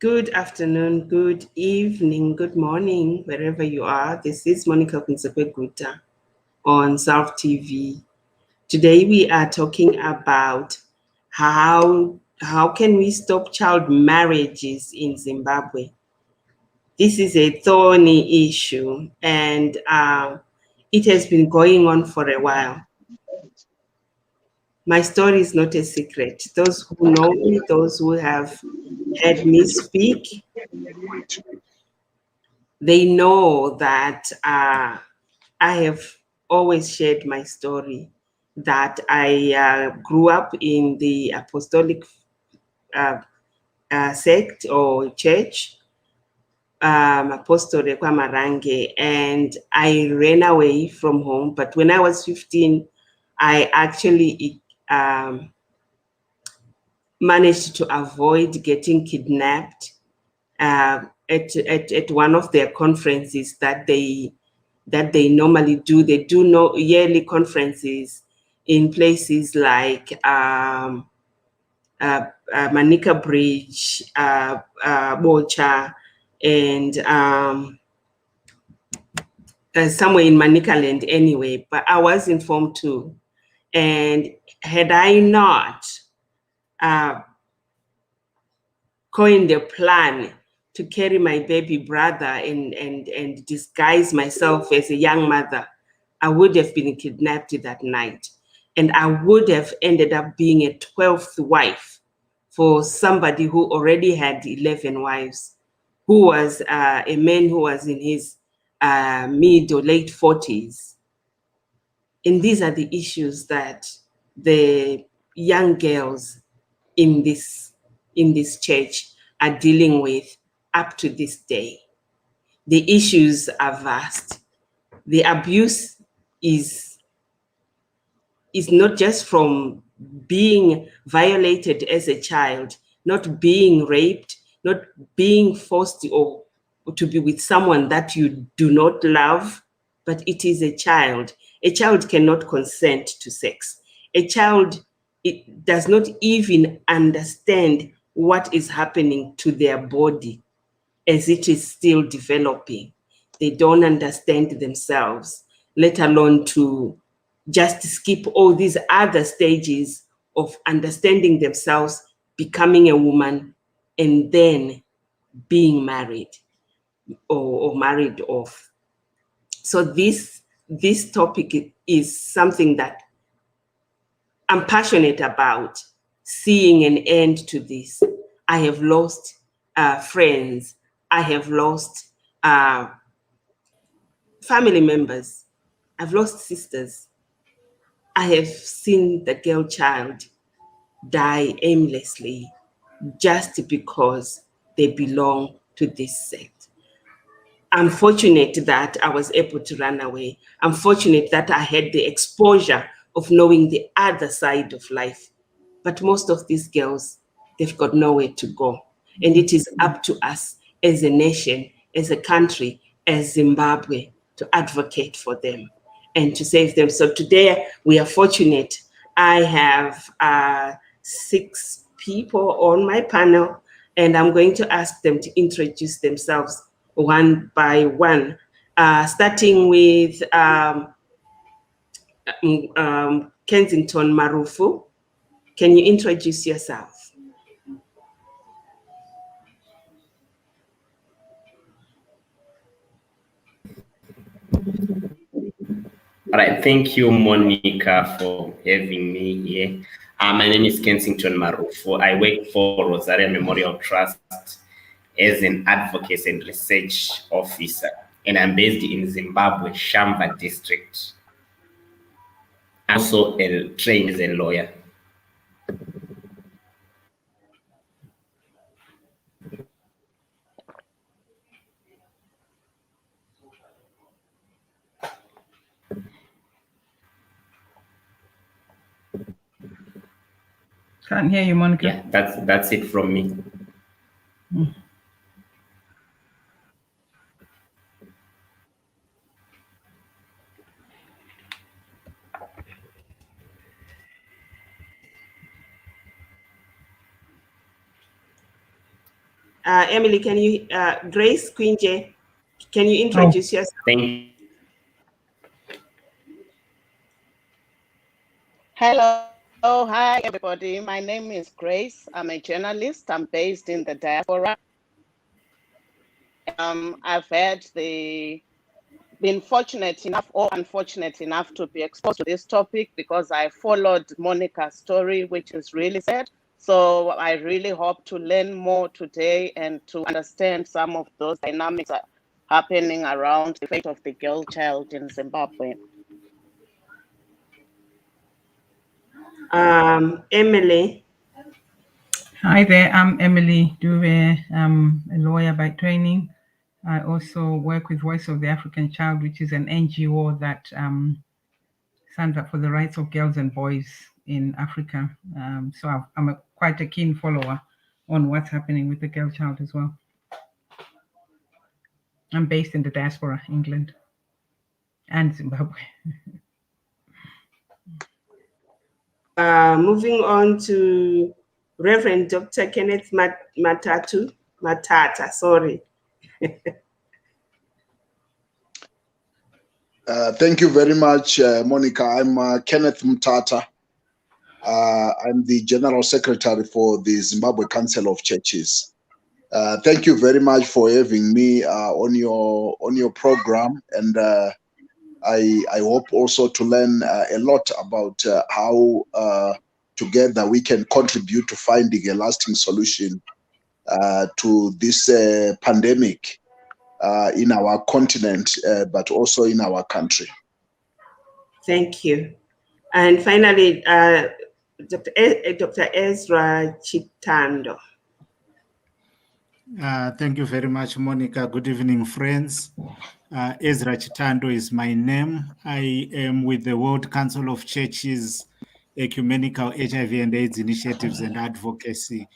Good afternoon, good evening, good morning, wherever you are. This is Monica Kunsepe-Guta on South TV. Today we are talking about how can we stop child marriages in Zimbabwe. This is a thorny issue, and it has been going on for a while. My story is not a secret. Those who know me, those who have heard me speak, they know that I have always shared my story, that I grew up in the apostolic sect or church, Apostolic Marange, and I ran away from home. But when I was 15, I actually managed to avoid getting kidnapped at one of their conferences that they normally do. They do no yearly conferences in places like Manica Bridge, Bocha, and somewhere in Manicaland anyway. But I was informed too. And had I not coined a plan to carry my baby brother and disguise myself as a young mother, I would have been kidnapped that night. And I would have ended up being a 12th wife for somebody who already had 11 wives, who was a man who was in his mid or late 40s. And these are the issues that the young girls in this church are dealing with up to this day. The issues are vast. The abuse is not just from being violated as a child, not being raped, not being forced or to be with someone that you do not love, but it is a child. A child cannot consent to sex. A child, it does not even understand what is happening to their body as it is still developing. They don't understand themselves, let alone to just skip all these other stages of understanding themselves, becoming a woman, and then being married or married off. So this topic is something that I'm passionate about, seeing an end to this. I have lost friends. I have lost family members. I've lost sisters. I have seen the girl child die aimlessly just because they belong to this sect. I'm fortunate that I was able to run away. I'm fortunate that I had the exposure of knowing the other side of life. But most of these girls, they've got nowhere to go. And it is up to us as a nation, as a country, as Zimbabwe, to advocate for them and to save them. So today we are fortunate. I have 6 people on my panel, and I'm going to ask them to introduce themselves one by one, starting with Kensington Marufu. Can you introduce yourself? All right, thank you, Monica, for having me here. My name is Kensington Marufu. I work for Rosaria Memorial Trust as an advocacy and research officer, and I'm based in Zimbabwe, Shamba district. I'm also trained as a lawyer. Can't hear you, Monica. Yeah, that's it from me. Emily, can you, Grace Quinje, can you introduce yourself? Thank Hello, hi everybody. My name is Grace. I'm a journalist. I'm based in the diaspora. I've been fortunate enough or unfortunate enough to be exposed to this topic because I followed Monica's story, which is really sad. So I really hope to learn more today and to understand some of those dynamics happening around the fate of the girl child in Zimbabwe. Emily. Hi there, I'm Emily Duve. I'm a lawyer by training. I also work with Voice of the African Child, which is an NGO that stands up for the rights of girls and boys in Africa. So I'm quite a keen follower on what's happening with the girl child as well. I'm based in the diaspora, England and Zimbabwe. Moving on to Reverend Dr. Kenneth Matata, sorry. Thank you very much, Monica. I'm Kenneth Mtata. I'm the General Secretary for the Zimbabwe Council of Churches. Thank you very much for having me on your program, and I hope also to learn a lot about how together we can contribute to finding a lasting solution to this pandemic in our continent, but also in our country. Thank you. And finally, Dr. Ezra Chitando. Thank you very much, Monica. Good evening, friends. Ezra Chitando is my name. I am with the World Council of Churches, Ecumenical HIV and AIDS Initiatives and Advocacy.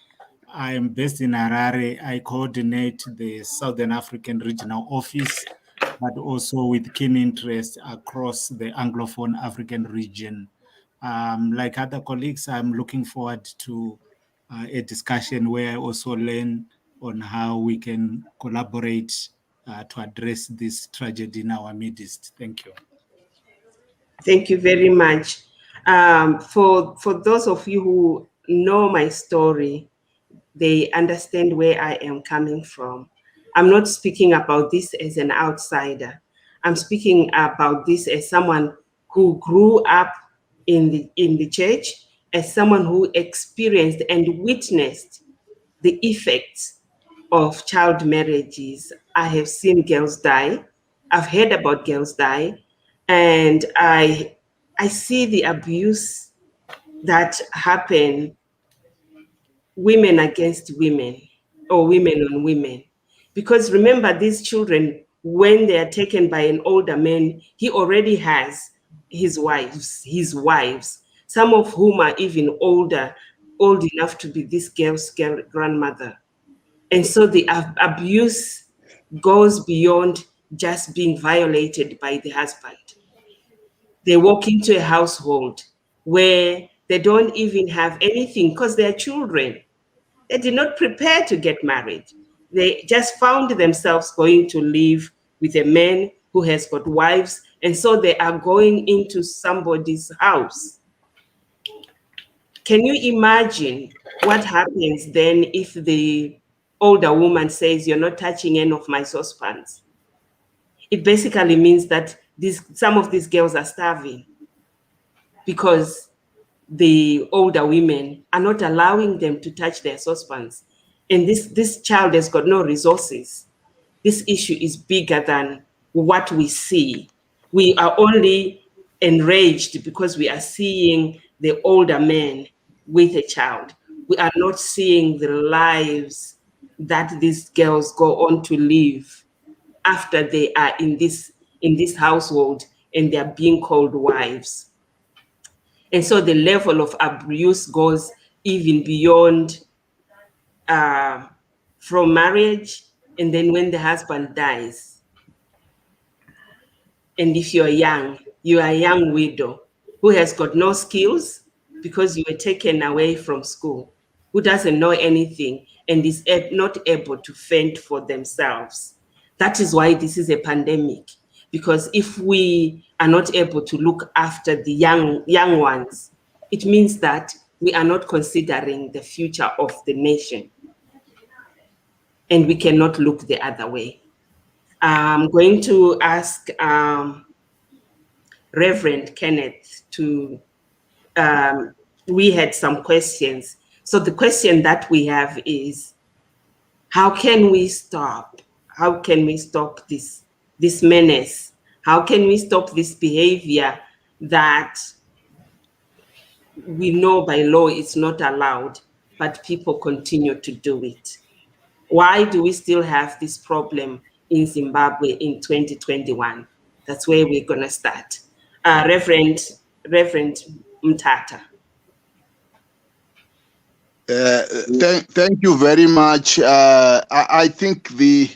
I am based in Harare. I coordinate the Southern African Regional Office, but also with keen interest across the Anglophone African region. Like other colleagues, I'm looking forward to a discussion where I also learn on how we can collaborate to address this tragedy in our midst. Thank you. Thank you very much. For those of you who know my story, they understand where I am coming from. I'm not speaking about this as an outsider. I'm speaking about this as someone who grew up in the church, as someone who experienced and witnessed the effects of child marriages. I have seen girls die. I've heard about girls die, and I see the abuse that happen, women against women or women on women. Because remember, these children, when they are taken by an older man, he already has his wives, some of whom are even old enough to be this girl's grandmother. And so the abuse goes beyond just being violated by the husband. They walk into a household where they don't even have anything because they're children. They did not prepare to get married. They just found themselves going to live with a man who has got wives, and so they are going into somebody's house. Can you imagine what happens then if the older woman says, "You're not touching any of my saucepans"? It basically means that some of these girls are starving because the older women are not allowing them to touch their saucepans. And this child has got no resources. This issue is bigger than what we see. We are only enraged because we are seeing the older man with a child. We are not seeing the lives that these girls go on to live after they are in this household and they are being called wives. And so the level of abuse goes even beyond from marriage, and then when the husband dies. And if you're young, you are a young widow who has got no skills because you were taken away from school, who doesn't know anything. and is not able to fend for themselves. That is why this is a pandemic, because if we are not able to look after the young ones, it means that we are not considering the future of the nation, and we cannot look the other way. I'm going to ask Reverend Kenneth to, we had some questions. So the question that we have is, how can we stop? How can we stop this menace? How can we stop this behavior that we know by law it's not allowed, but people continue to do it? Why do we still have this problem in Zimbabwe in 2021? That's where we're going to start. Reverend Mtata. Thank you very much. I think the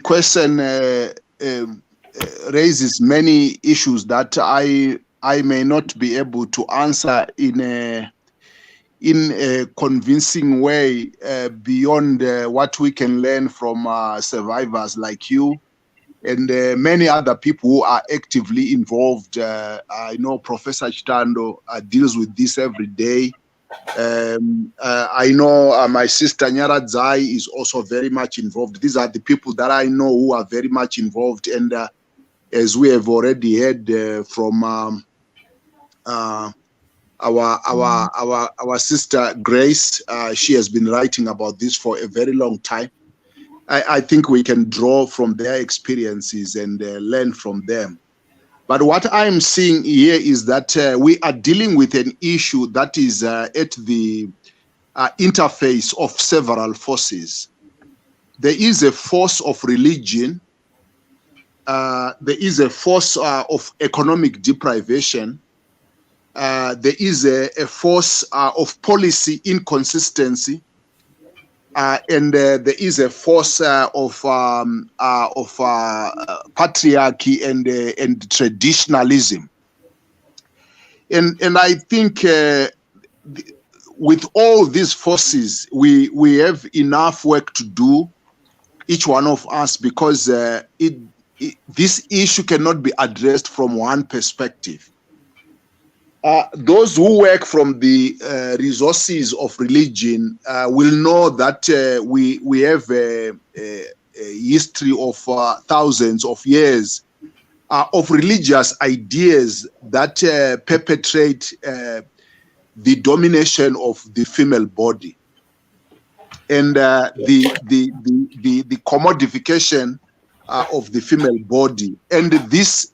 question raises many issues that I may not be able to answer in a convincing way beyond what we can learn from survivors like you and many other people who are actively involved. I know Professor Chitando deals with this every day. I know my sister Nyaradzai is also very much involved. These are the people that I know who are very much involved. And as we have already heard from our sister Grace, she has been writing about this for a very long time. I think we can draw from their experiences and learn from them. But what I'm seeing here is that we are dealing with an issue that is at the interface of several forces. There is a force of religion. There is a force of economic deprivation. There is a force of policy inconsistency. And there is a force of patriarchy and traditionalism, and I think with all these forces, we have enough work to do, each one of us, because this issue cannot be addressed from one perspective. Those who work from the resources of religion will know that we have a history of thousands of years of religious ideas that perpetrate the domination of the female body and the commodification of the female body, and this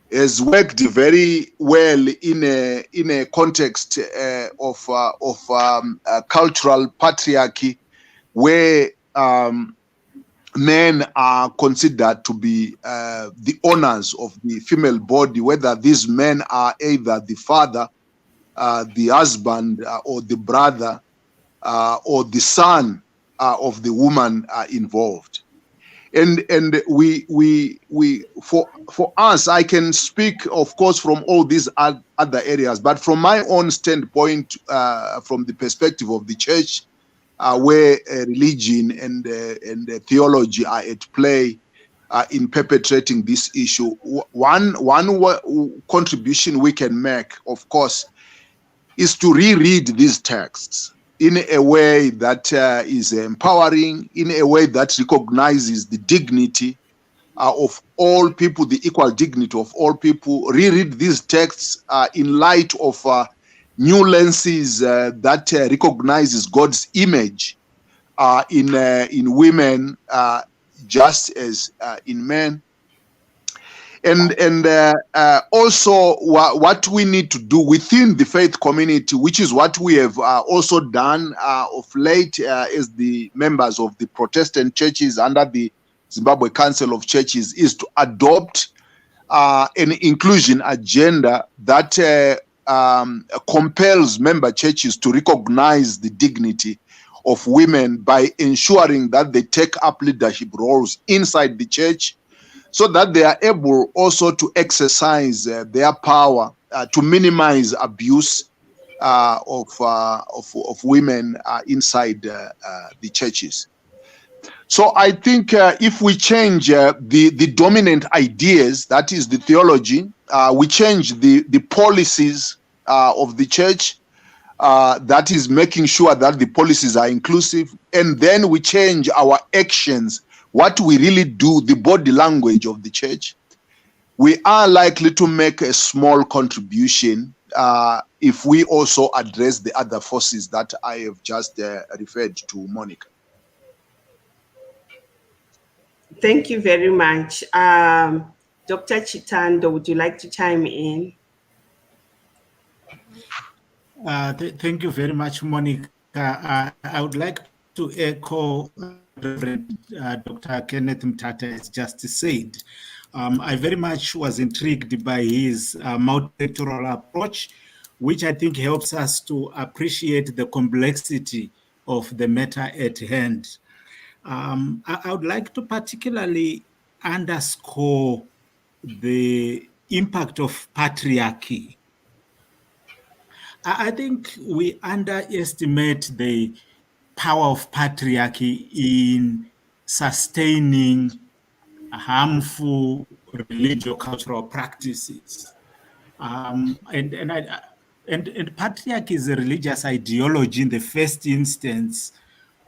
has worked very well in a context of cultural patriarchy, where men are considered to be the owners of the female body, whether these men are either the father, the husband, or the brother, or the son of the woman involved. And we for us, I can speak, of course, from all these other areas, but from my own standpoint, from the perspective of the church, where religion and theology are at play in perpetrating this issue, one contribution we can make, of course, is to reread these texts in a way that is empowering, in a way that recognizes the dignity of all people, the equal dignity of all people. Reread these texts in light of new lenses that recognizes God's image in women, just as in men. And also what we need to do within the faith community, which is what we have also done of late as the members of the Protestant churches under the Zimbabwe Council of Churches, is to adopt an inclusion agenda that compels member churches to recognize the dignity of women by ensuring that they take up leadership roles inside the church, so that they are able also to exercise their power to minimize abuse of women inside the churches. So I think if we change the dominant ideas, that is the theology, we change the policies of the church, that is making sure that the policies are inclusive, and then we change our actions, what we really do, the body language of the church, we are likely to make a small contribution if we also address the other forces that I have just referred to, Monica. Thank you very much. Dr. Chitando, would you like to chime in? Thank you very much, Monica. I would like to echo Dr. Kenneth Mtata has just said. I very much was intrigued by his multisectoral approach, which I think helps us to appreciate the complexity of the matter at hand. I would like to particularly underscore the impact of patriarchy. I think we underestimate the power of patriarchy in sustaining harmful religio-cultural practices. And patriarchy is a religious ideology in the first instance,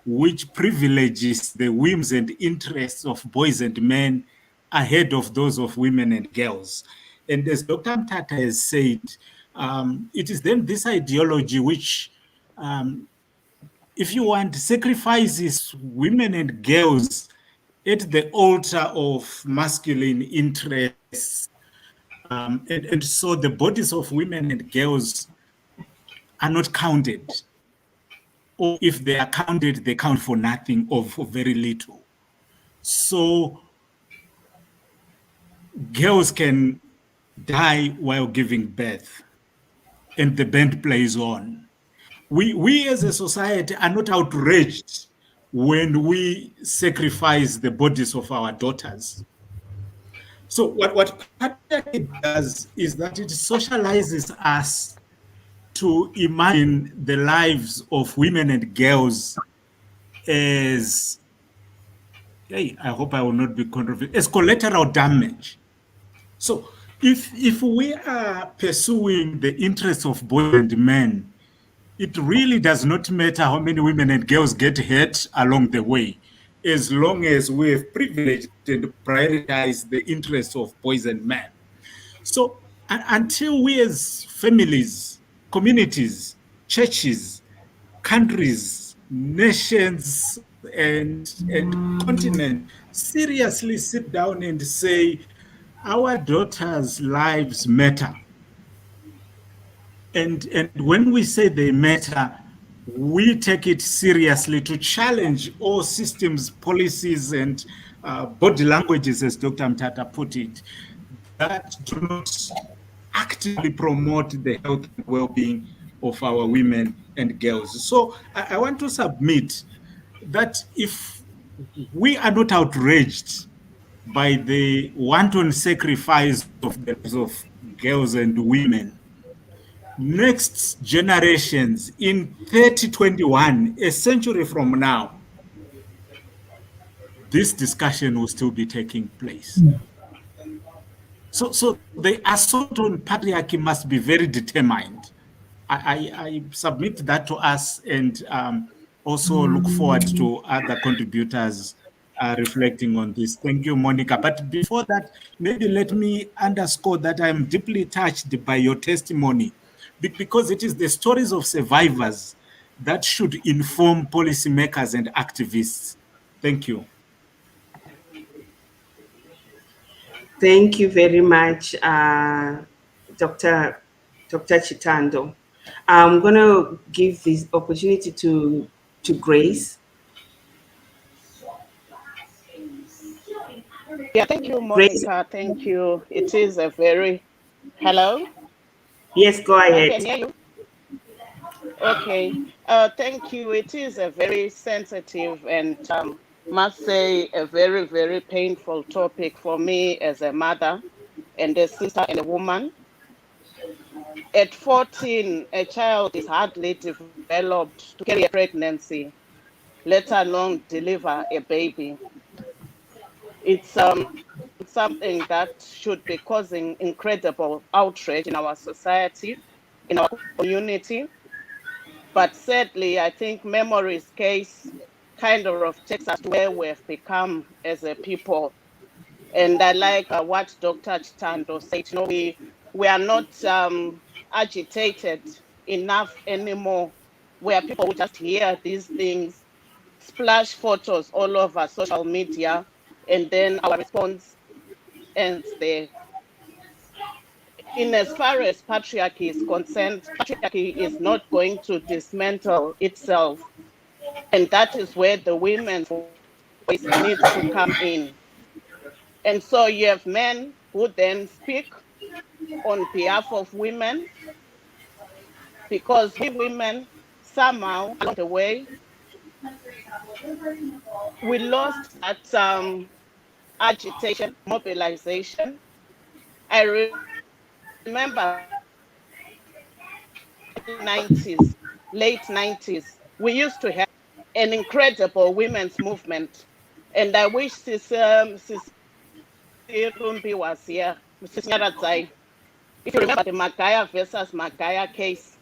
which privileges the whims and interests of boys and men ahead of those of women and girls. And as Dr. Mtata has said, it is then this ideology which, if you want, sacrifices women and girls at the altar of masculine interests. And so the bodies of women and girls are not counted. Or if they are counted, they count for nothing or for very little. So girls can die while giving birth, and the band plays on. We as a society are not outraged when we sacrifice the bodies of our daughters. So what patriarchy does is that it socializes us to imagine the lives of women and girls as, hey, I hope I will not be controversial, as collateral damage. So if we are pursuing the interests of boys and men, it really does not matter how many women and girls get hurt along the way, as long as we have privileged and prioritized the interests of boys and men. So until we as families, communities, churches, countries, nations, and continents seriously sit down and say, our daughters' lives matter. And when we say they matter, we take it seriously to challenge all systems, policies, and body languages, as Dr. Mtata put it, that do not actively promote the health and well-being of our women and girls. So I want to submit that if we are not outraged by the wanton sacrifice of the lives of girls and women, next generations in 3021, a century from now, this discussion will still be taking place. So the assault on patriarchy must be very determined. I submit that to us, and also look forward to other contributors reflecting on this. Thank you, Monica. But before that, maybe let me underscore that I'm deeply touched by your testimony, because it is the stories of survivors that should inform policymakers and activists. Thank you. Thank you very much, Dr. Chitando. I'm going to give this opportunity to Grace. Yeah, thank you, Monica. Thank you. It is a very... Hello? Yes, go ahead. I can hear you. Okay. Thank you. It is a very sensitive and must say a very, very painful topic for me as a mother and a sister and a woman. At 14, a child is hardly developed to carry a pregnancy, let alone deliver a baby. It's something that should be causing incredible outrage in our society, in our community. But sadly, I think memory's case kind of takes us to where we've become as a people. And I like what Dr. Chitando said. You know, we are not agitated enough anymore, where people will just hear these things, splash photos all over social media, and then our response ends there. In as far as patriarchy is concerned, patriarchy is not going to dismantle itself. And that is where the women's voice needs to come in. And so you have men who then speak on behalf of women, because we women, somehow along the way, we lost that agitation, mobilization. I remember 90s, late 90s, we used to have an incredible women's movement. And I wish Sis Rumbi was here, Mrs. Nyaradzai. If you remember the Magaya versus Magaya case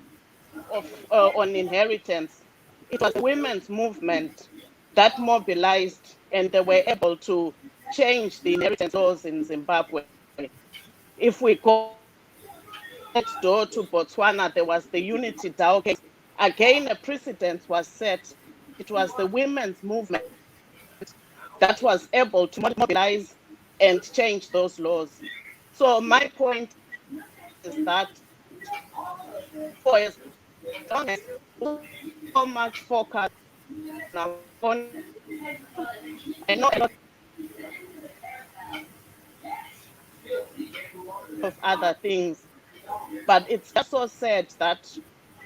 on inheritance, it was the women's movement that mobilized, and they were able to change the inheritance laws in Zimbabwe. If we go next door to Botswana, there was the Unity Dao case. Again, a precedent was set. It was the women's movement that was able to mobilize and change those laws. So my point is that for as long as so much focus on, I know a lot of other things, but it's just so sad that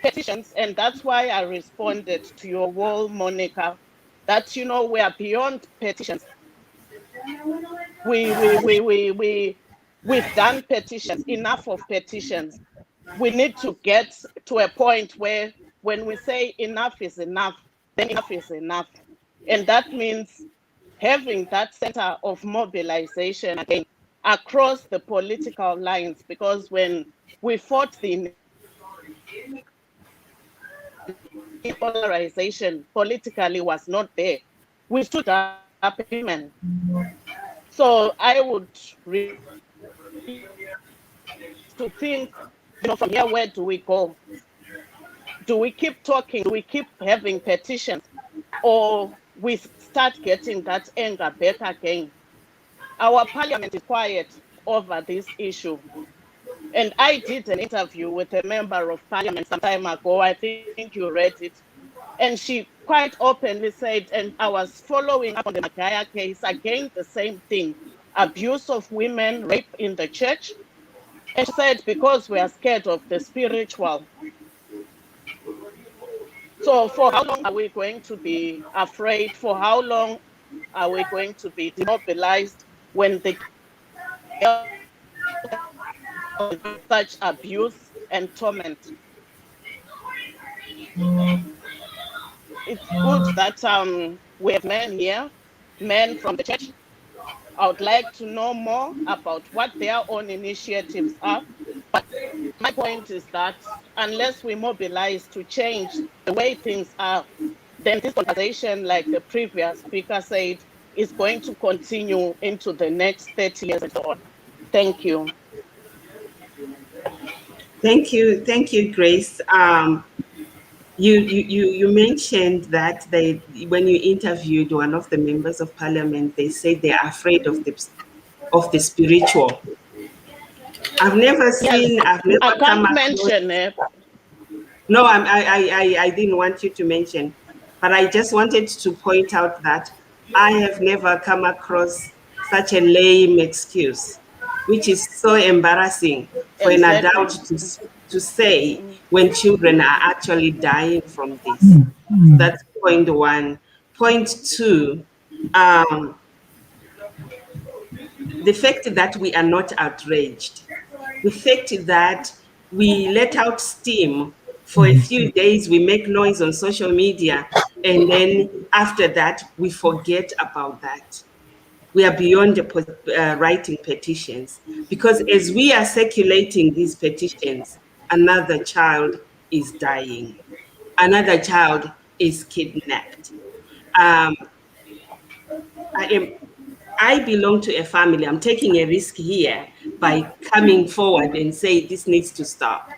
petitions, and that's why I responded to your wall, Monica, that, you know, we are beyond petitions. We've done petitions, enough of petitions. We need to get to a point where when we say enough is enough, then enough is enough. And that means having that center of mobilization again across the political lines, because when we fought the polarization politically was not there, we stood up women. So I would really to think, you know, from here, where do we go? Do we keep talking? Do we keep having petitions? Or we start getting that anger back again? Our parliament is quiet over this issue. And I did an interview with a member of parliament some time ago. I think you read it. And she quite openly said, and I was following up on the Magaya case, again, the same thing, abuse of women, rape in the church. And she said, because we are scared of the spiritual. So for how long are we going to be afraid? For how long are we going to be demobilized when the such abuse and torment? It's good that we have men here, men from the church. I would like to know more about what their own initiatives are. But my point is that unless we mobilize to change the way things are, then this conversation, like the previous speaker said, is going to continue into the next 30 years and so on. Thank you. Thank you, Grace. You mentioned that when you interviewed one of the members of parliament, they said they are afraid of the spiritual. I've never seen. Yes, I've never I come can't across. mention it. No, I didn't want you to mention, but I just wanted to point out that I have never come across such a lame excuse, which is so embarrassing for an Exactly. adult to say when children are actually dying from this. So that's point one. Point two, the fact that we are not outraged, the fact that we let out steam for a few days, we make noise on social media, and then after that, we forget about that. We are beyond writing petitions, because as we are circulating these petitions, another child is dying, another child is kidnapped. I belong to a family. I'm taking a risk here by coming forward and say this needs to stop.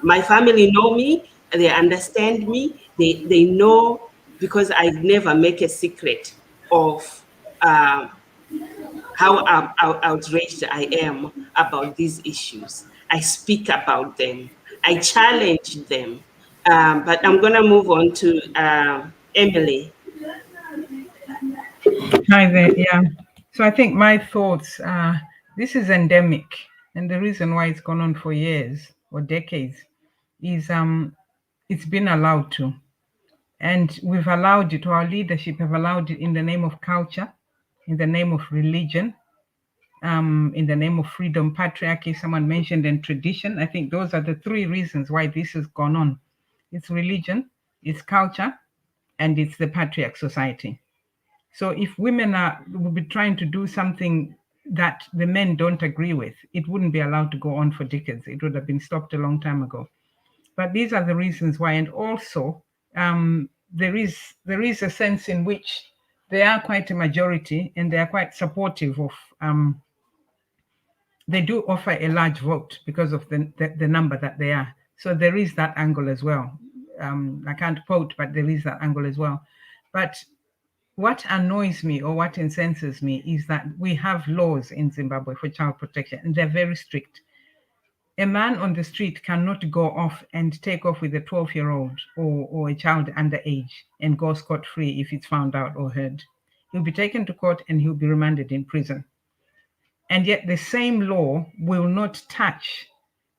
My family know me, they understand me, they know, because I never make a secret of how outraged I am about these issues. I speak about them, I challenge them. But I'm going to move on to Emily. Hi there. Yeah. So I think my thoughts are, this is endemic, and the reason why it's gone on for years or decades is it's been allowed to, and we've allowed it, or our leadership have allowed it, in the name of culture, in the name of religion, in the name of freedom, patriarchy, someone mentioned, and tradition. I think those are the three reasons why this has gone on. It's religion, it's culture, and it's the patriarch society. So if women would be trying to do something that the men don't agree with, it wouldn't be allowed to go on for decades. It would have been stopped a long time ago. But these are the reasons why. And also, there is a sense in which they are quite a majority, and they are quite supportive of, they do offer a large vote because of the number that they are. So there is that angle as well. I can't quote, but there is that angle as well. But what annoys me, or what incenses me, is that we have laws in Zimbabwe for child protection, and they're very strict. A man on the street cannot go off and take off with a 12-year-old or a child underage and go scot-free if it's found out or heard. He'll be taken to court and he'll be remanded in prison. And yet the same law will not touch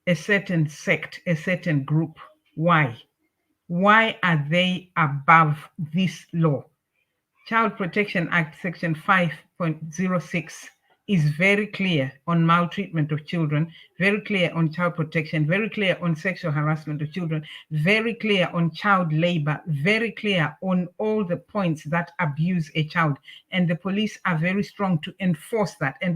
a certain sect, a certain group. Why? Why are they above this law? Child Protection Act Section 5.06 is very clear on maltreatment of children, very clear on child protection, very clear on sexual harassment of children, very clear on child labor, very clear on all the points that abuse a child. And the police are very strong to enforce that. And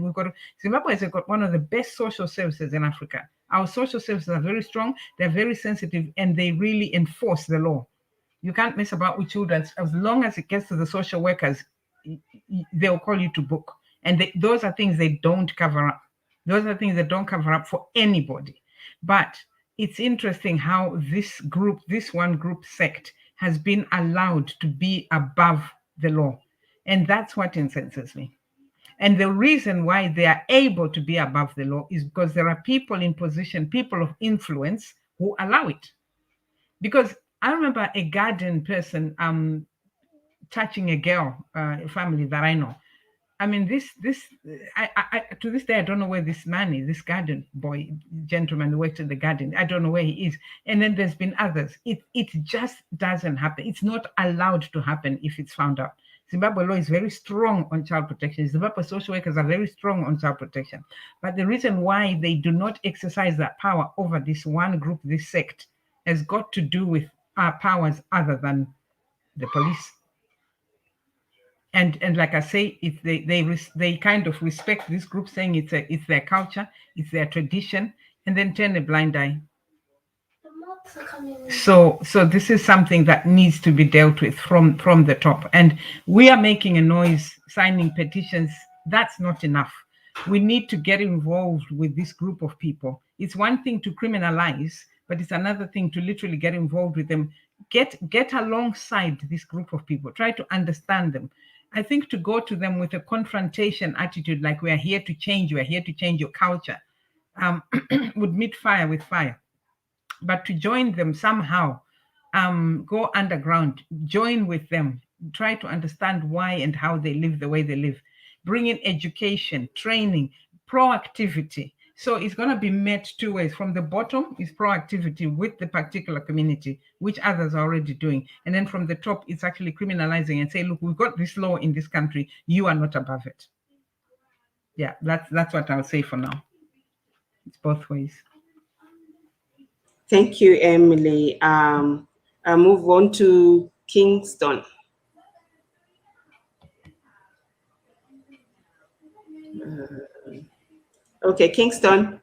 Zimbabwe has got one of the best social services in Africa. Our social services are very strong, they're very sensitive, and they really enforce the law. You can't mess about with children. As long as it gets to the social workers, they'll call you to book. And those are things they don't cover up. Those are things they don't cover up for anybody. But it's interesting how this group, this one group sect, has been allowed to be above the law. And that's what incenses me. And the reason why they are able to be above the law is because there are people in position, people of influence, who allow it. Because I remember a garden person touching a girl, a family that I know. I mean, I to this day, I don't know where this man is, this garden boy, gentleman who works in the garden. I don't know where he is. And then there's been others. It just doesn't happen. It's not allowed to happen if it's found out. Zimbabwe law is very strong on child protection. Zimbabwe social workers are very strong on child protection. But the reason why they do not exercise that power over this one group, this sect, has got to do with powers other than the police. And like I say, if they kind of respect this group, saying it's their culture, it's their tradition, and then turn a blind eye. So this is something that needs to be dealt with from the top. And we are making a noise, signing petitions. That's not enough. We need to get involved with this group of people. It's one thing to criminalize, but it's another thing to literally get involved with them. Get alongside this group of people. Try to understand them. I think to go to them with a confrontation attitude, like we are here to change, we are here to change your culture, would meet fire with fire. But to join them somehow, go underground, join with them, try to understand why and how they live the way they live. Bring in education, training, proactivity. So it's going to be met two ways. From the bottom is proactivity with the particular community, which others are already doing. And then from the top, it's actually criminalizing and say, look, we've got this law in this country. You are not above it. Yeah, that's what I'll say for now. It's both ways. Thank you, Emily. I'll move on to Kingston. Okay, Kingston.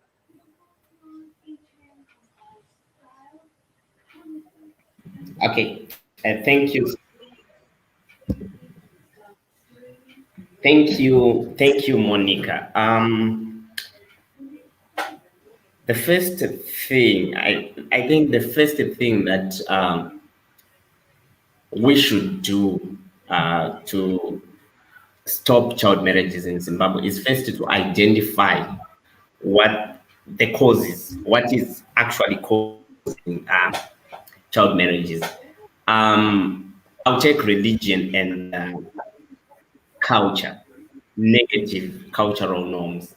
Okay, thank you. Thank you, Monica. The first thing, I think the first thing that we should do to stop child marriages in Zimbabwe is first to identify what the causes, what is actually causing child marriages. I'll take religion and culture, negative cultural norms.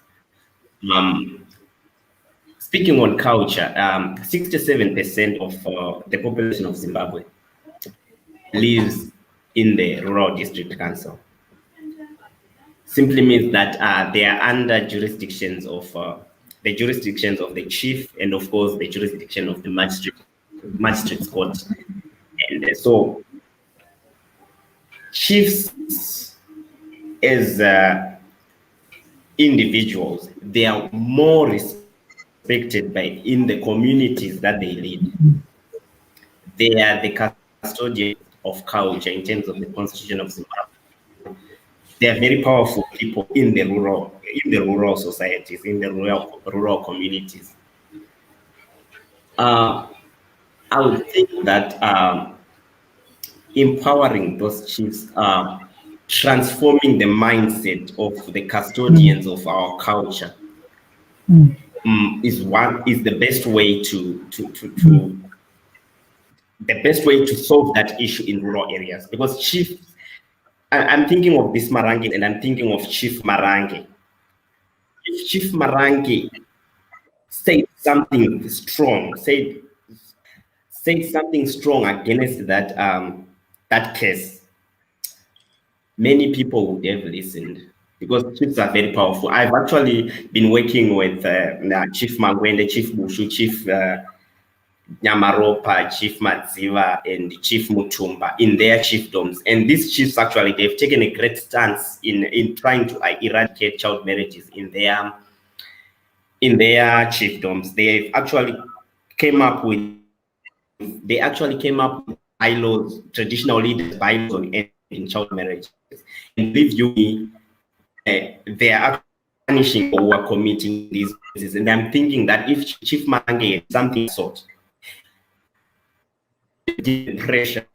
Speaking on culture, 67% of the population of Zimbabwe lives in the rural district council. Simply means that they are under jurisdictions of the chief, and of course the jurisdiction of the magistrate's court. And so chiefs as individuals, they are more respected in the communities that they lead. They are the custodians of culture in terms of the constitution of Zimbabwe. They are very powerful people in the rural societies, in the rural communities. I would think that empowering those chiefs, transforming the mindset of the custodians of our culture, is the best way to solve that issue in rural areas. Because chief, I'm thinking of this Marangi and I'm thinking of Chief Marangi. If Chief Marangi said something strong, said something strong against that case, many people would have listened, because chiefs are very powerful. I've actually been working with Chief Mangwende, Chief Bushu, Chief Nyamaropa, Chief Madziva, and Chief Mutumba in their chiefdoms. And these chiefs, actually, they've taken a great stance in trying to eradicate child marriages in their chiefdoms. They actually came up with bylaws, traditional leaders bylaws on ending child marriages. And believe you me, they are punishing or were committing these cases. And I'm thinking that if Chief Mange had something sort, the pressure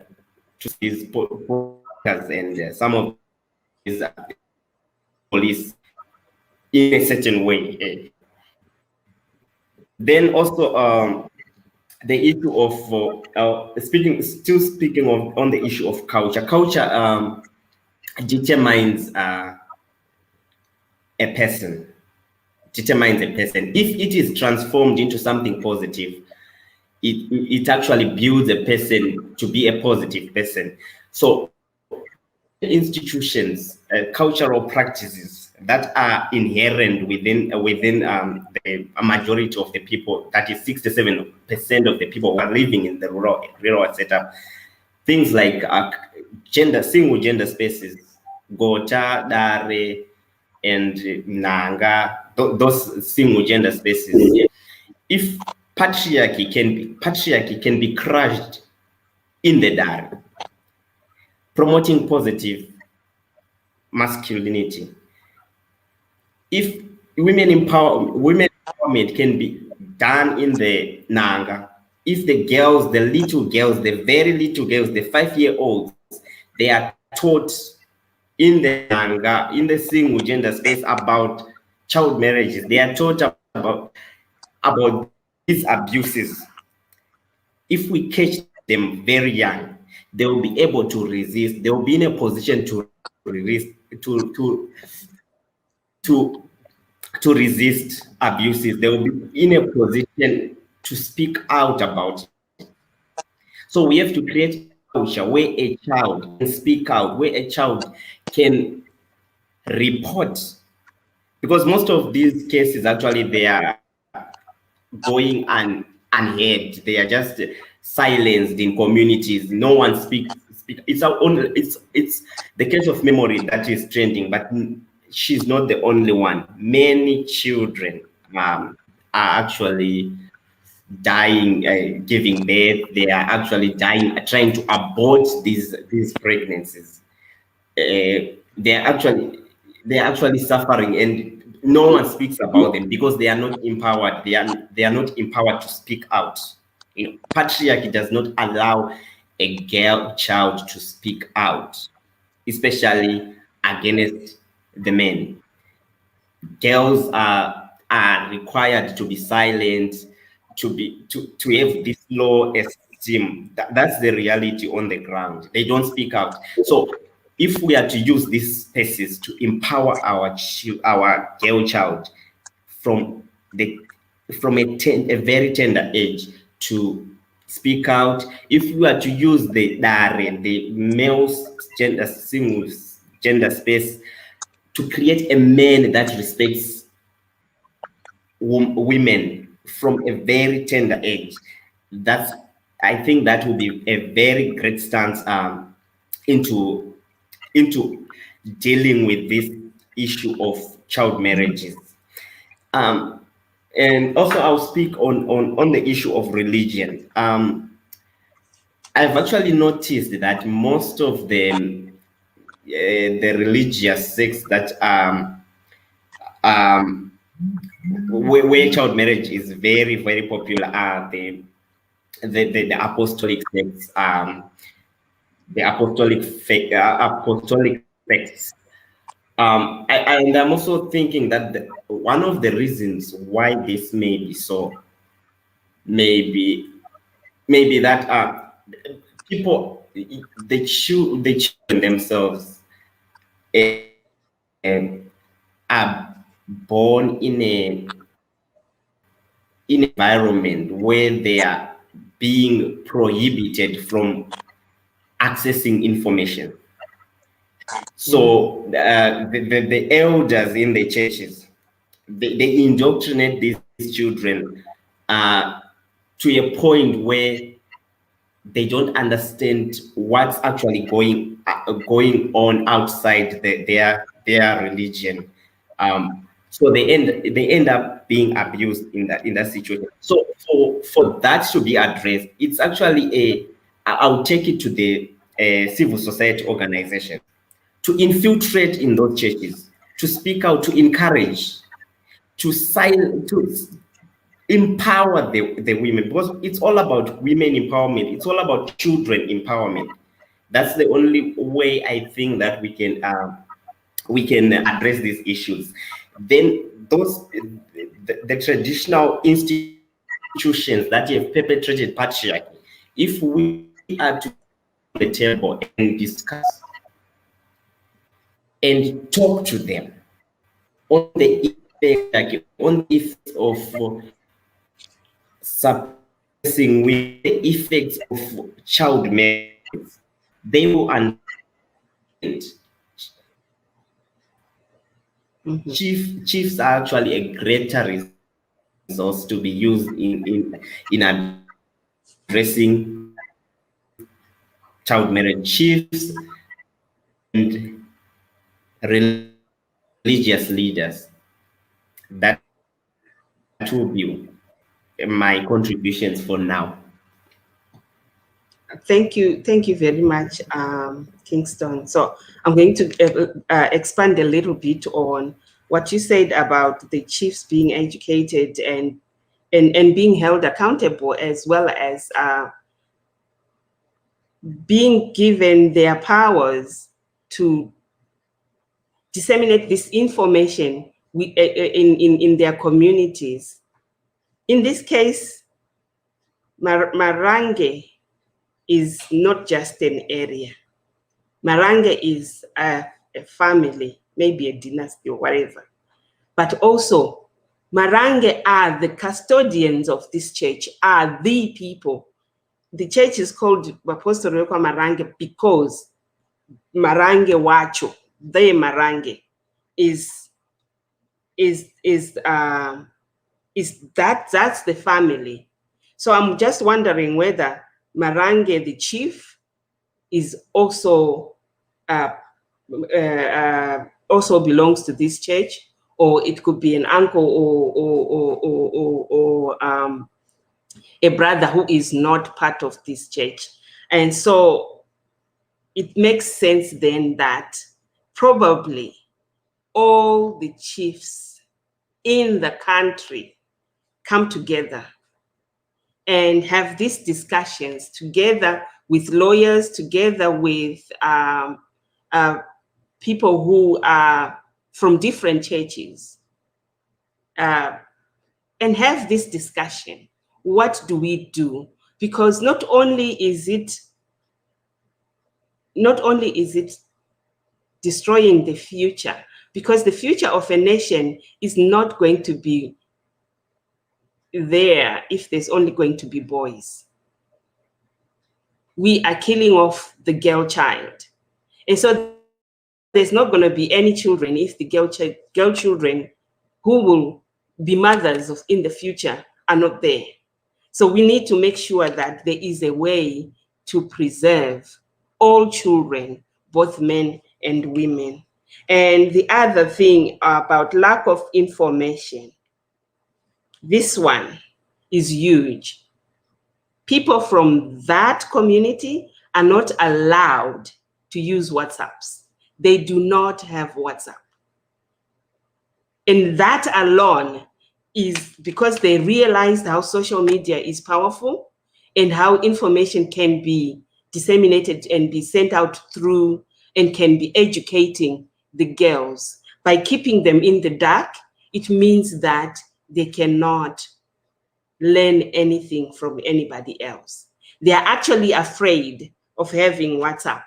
to these posters and some of these police in a certain way. Then also the issue of speaking on the issue of culture. Culture determines a person. Determines a person. If it is transformed into something positive, it actually builds a person to be a positive person. So institutions, cultural practices that are inherent within the majority of the people, that is 67% of the people who are living in the rural setup, things like single gender spaces, Gota, Dare, and Nanga, those single gender spaces. If patriarchy can be crushed in the Dare, promoting positive masculinity. If women empowerment can be done in the Nanga, if the girls, the little girls, the very little girls, the 5-year-olds, they are taught in the Nanga, in the single gender space about child marriages, they are taught about these abuses. If we catch them very young, they will be able to resist. They will be in a position to resist, to resist abuses. They will be in a position to speak out about it. So we have to create a culture where a child can speak out, where a child can report, because most of these cases actually they are going unheard. They are just silenced in communities. No one speaks. It's our own. It's the case of memory that is trending, but she's not the only one. Many children are actually dying, giving birth. They are actually dying, trying to abort these pregnancies. They're actually suffering, and no one speaks about them because they are not empowered. They are not empowered to speak out. You know, patriarchy does not allow a girl child to speak out, especially against the men. Girls are required to be silent, to have this low esteem. That's the reality on the ground. They don't speak out. So if we are to use these spaces to empower our girl child from a very tender age to speak out, if we are to use the male gender space to create a man that respects women from a very tender age, I think that will be a very great stance into dealing with this issue of child marriages. And also I'll speak on the issue of religion. I've actually noticed that most of the religious sects that where child marriage is very, very popular are the apostolic sects, the apostolic sects. And I'm also thinking that one of the reasons why this may be so, maybe that people, the children themselves are born in an environment where they are being prohibited from accessing information. So the elders in the churches, they indoctrinate these children to a point where they don't understand what's actually going on outside their religion. So they end up being abused in that situation. So for that to be addressed, it's actually I'll take it to the civil society organization to infiltrate in those churches, to speak out, to encourage, to empower the women, because it's all about women empowerment. It's all about children empowerment. That's the only way I think that we can address these issues. Then the traditional institutions that have perpetrated patriarchy, if we are to the table and discuss and talk to them on the effects of suppressing with the effects of child marriage, they will understand. Chiefs are actually a greater resource to be used in addressing child marriage. Chiefs and religious leaders. That will be my contributions for now. Thank you very much, Kingston. So I'm going to expand a little bit on what you said about the chiefs being educated and being held accountable, as well as being given their powers to disseminate this information in their communities. In this case, Marange is not just an area. Marange is a family, maybe a dynasty or whatever. But also, Marange are the custodians of this church, are the people. The church is called Apostolic Marange because Marange Wacho, the Marange, that's the family. So I'm just wondering whether Marange, the chief, is also also belongs to this church, or it could be an uncle or a brother who is not part of this church. And so it makes sense then that probably all the chiefs in the country come together and have these discussions together with lawyers, together with people who are from different churches, and have this discussion. What do we do? Because not only is it destroying the future, because the future of a nation is not going to be there if there's only going to be boys. We are killing off the girl child. And so there's not going to be any children if the girl children who will be mothers in the future are not there. So we need to make sure that there is a way to preserve all children, both men and women. And the other thing about lack of information, this one is huge. People from that community are not allowed to use WhatsApps. They do not have WhatsApp. And that alone is because they realized how social media is powerful and how information can be disseminated and be sent out through and can be educating the girls. By keeping them in the dark, it means that they cannot learn anything from anybody else. They are actually afraid of having WhatsApp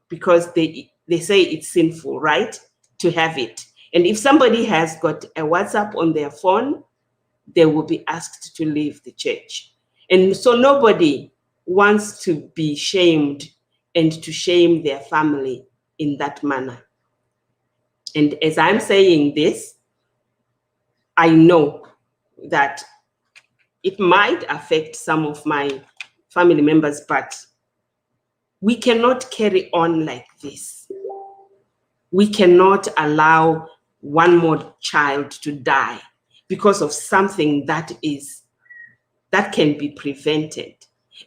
because they say it's sinful, right, to have it. And if somebody has got a WhatsApp on their phone, they will be asked to leave the church. And so nobody wants to be shamed and to shame their family in that manner. And as I'm saying this, I know that it might affect some of my family members, but we cannot carry on like this. We cannot allow one more child to die because of something that can be prevented.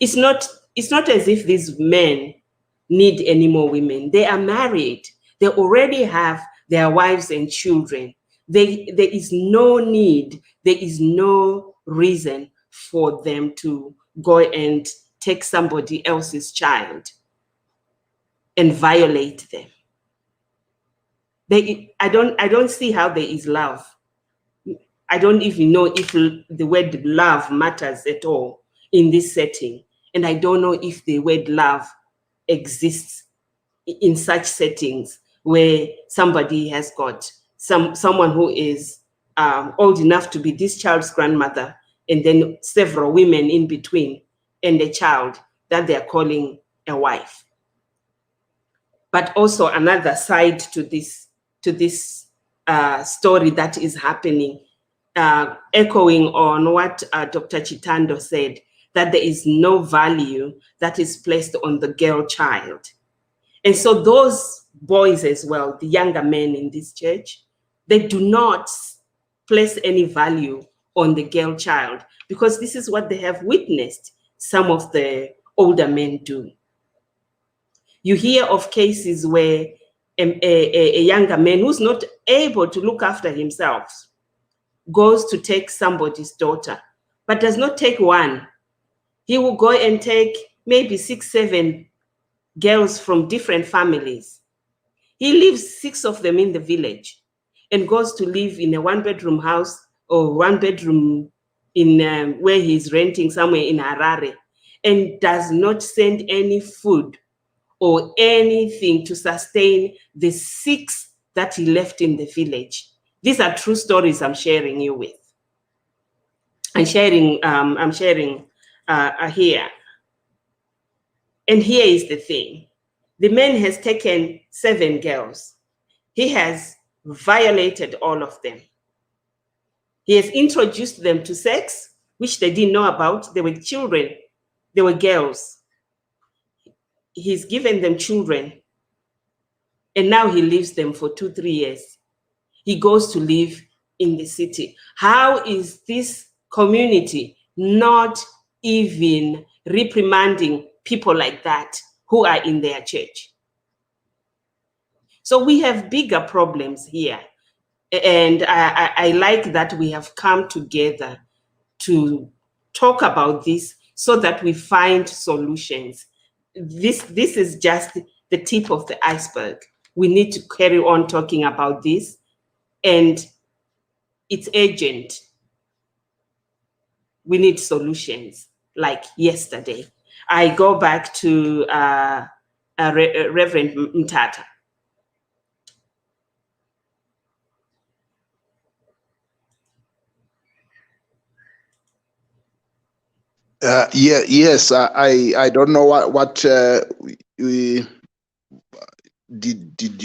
It's not as if these men need any more women. They are married. They already have their wives and children. There is no need, there is no reason for them to go and take somebody else's child and violate them. I don't see how there is love. I don't even know if the word love matters at all in this setting. And I don't know if the word love exists in such settings where somebody has got someone who is old enough to be this child's grandmother, and then several women in between, and a child that they're calling a wife. But also another side to this story that is happening, echoing on what Dr. Chitando said, that there is no value that is placed on the girl child. And so those boys as well, the younger men in this church, they do not place any value on the girl child because this is what they have witnessed some of the older men do. You hear of cases where a younger man who's not able to look after himself goes to take somebody's daughter, but does not take one. He will go and take maybe 6, 7 girls from different families. He leaves 6 of them in the village and goes to live in a 1-bedroom house or 1-bedroom in where he's renting somewhere in Harare, and does not send any food or anything to sustain the 6 that he left in the village. These are true stories I'm sharing you with. I'm sharing here. And here is the thing. The man has taken 7 girls. He has violated all of them. He has introduced them to sex which they didn't know about. They were children, they were girls. He's given them children, and now he leaves them for 2-3 years. He goes to live in the city. How is this community not even reprimanding people like that who are in their church? So we have bigger problems here. And I like that we have come together to talk about this so that we find solutions. This is just the tip of the iceberg. We need to carry on talking about this, and it's urgent. We need solutions like yesterday. I go back to Reverend Mtata. Yes, I don't know what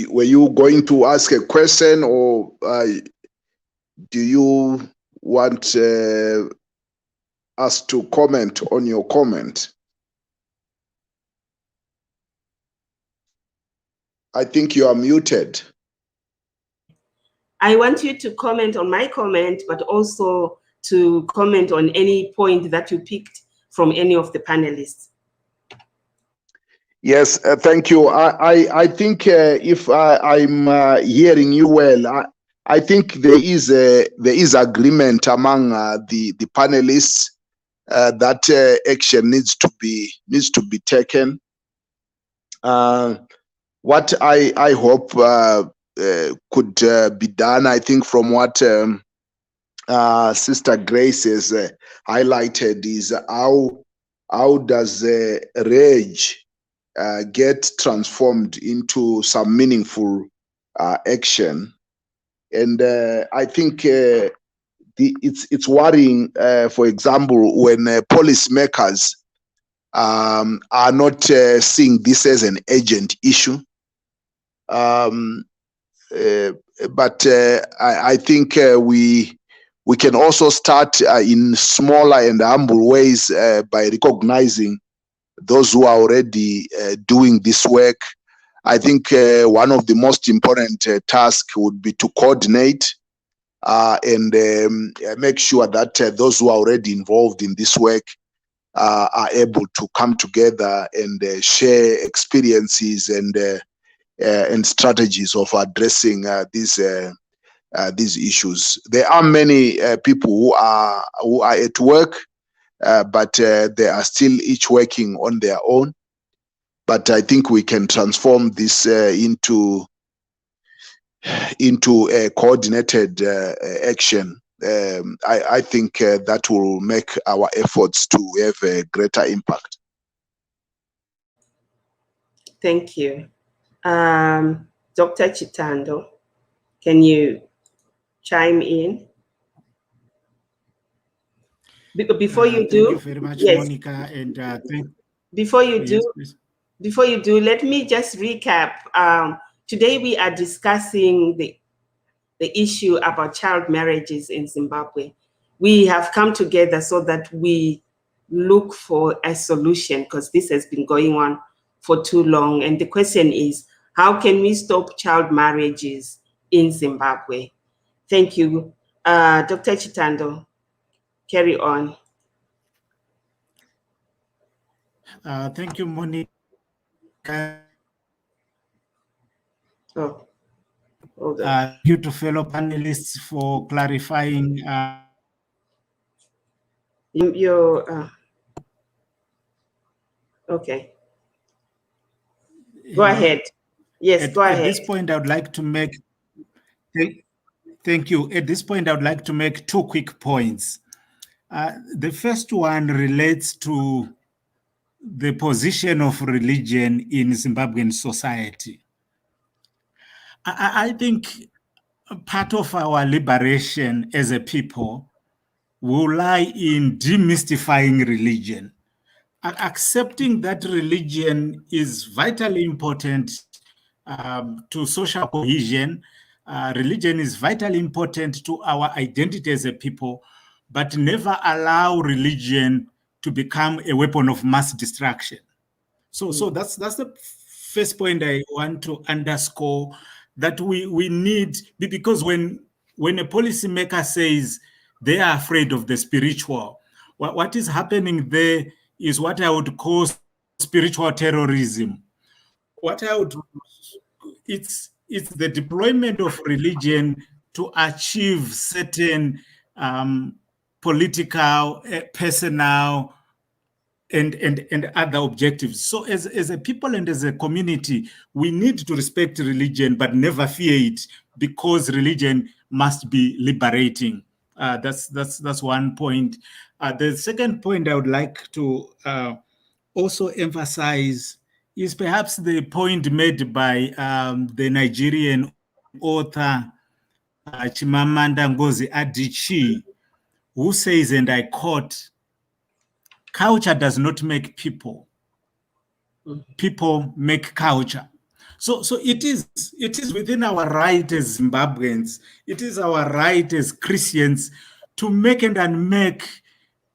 were you going to ask a question, or do you want us to comment on your comment? I think you are muted. I want you to comment on my comment, but also to comment on any point that you picked from any of the panelists. Yes, thank you. I think if I'm hearing you well, I think there is agreement among the panelists that action needs to be taken. What I hope could be done, I think, from what Sister Grace has highlighted, is how does rage get transformed into some meaningful action. And I think it's worrying, for example, when policymakers are not seeing this as an urgent issue. But I think we can also start in smaller and humble ways by recognizing those who are already doing this work. I think one of the most important tasks would be to coordinate and make sure that those who are already involved in this work are able to come together and share experiences and strategies of addressing these issues. There are many people who are at work, but they are still each working on their own. But I think we can transform this into a coordinated action. I think that will make our efforts to have a greater impact. Thank you. Dr. Chitando, can you chime in? Before you do, thank you very much, yes. Monica. And before you do, let me just recap. Today we are discussing the issue about child marriages in Zimbabwe. We have come together so that we look for a solution, because this has been going on for too long. And the question is, how can we stop child marriages in Zimbabwe? Thank you. Dr. Chitando, carry on. Thank you, Monica. Oh, hold on. Thank you to fellow panelists for clarifying. Okay. Go ahead. Yes, go ahead. At this point, I would like to make. Thank you. At this point, I would like to make 2 quick points. The first one relates to the position of religion in Zimbabwean society. I think part of our liberation as a people will lie in demystifying religion, accepting that religion is vitally important to social cohesion. Religion is vitally important to our identity as a people, but never allow religion to become a weapon of mass destruction. So that's the first point I want to underscore, that we need, because when a policymaker says they are afraid of the spiritual, what is happening there is what I would call spiritual terrorism. It's the deployment of religion to achieve certain political, personal, and other objectives. So as a people and as a community, we need to respect religion, but never fear it, because religion must be liberating. That's one point. The second point I would like to also emphasize is perhaps the point made by the Nigerian author Chimamanda Ngozi Adichie, who says, and I quote, "Culture does not make people. People make culture." So it is within our right as Zimbabweans, it is our right as Christians to make and unmake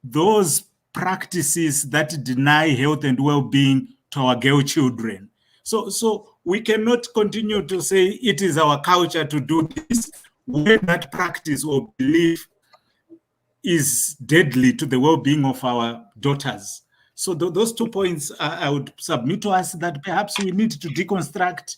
those practices that deny health and well-being to our girl children. So we cannot continue to say it is our culture to do this when that practice or belief is deadly to the well-being of our daughters. So those 2 points I would submit to us, that perhaps we need to deconstruct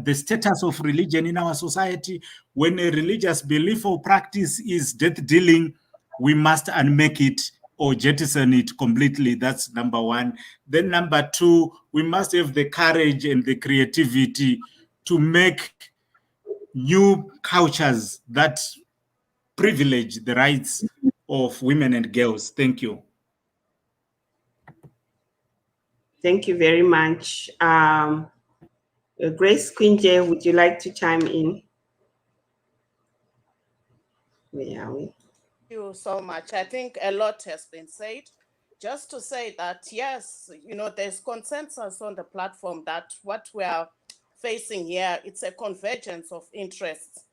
the status of religion in our society. When a religious belief or practice is death-dealing, we must unmake it or jettison it completely. That's number one. Then number two, we must have the courage and the creativity to make new cultures that privilege the rights of women and girls. Thank you. Thank you very much. Grace Quinje, would you like to chime in? Where are we? Thank you so much. I think a lot has been said. Just to say that, yes, there's consensus on the platform that what we are facing here, it's a convergence of interests.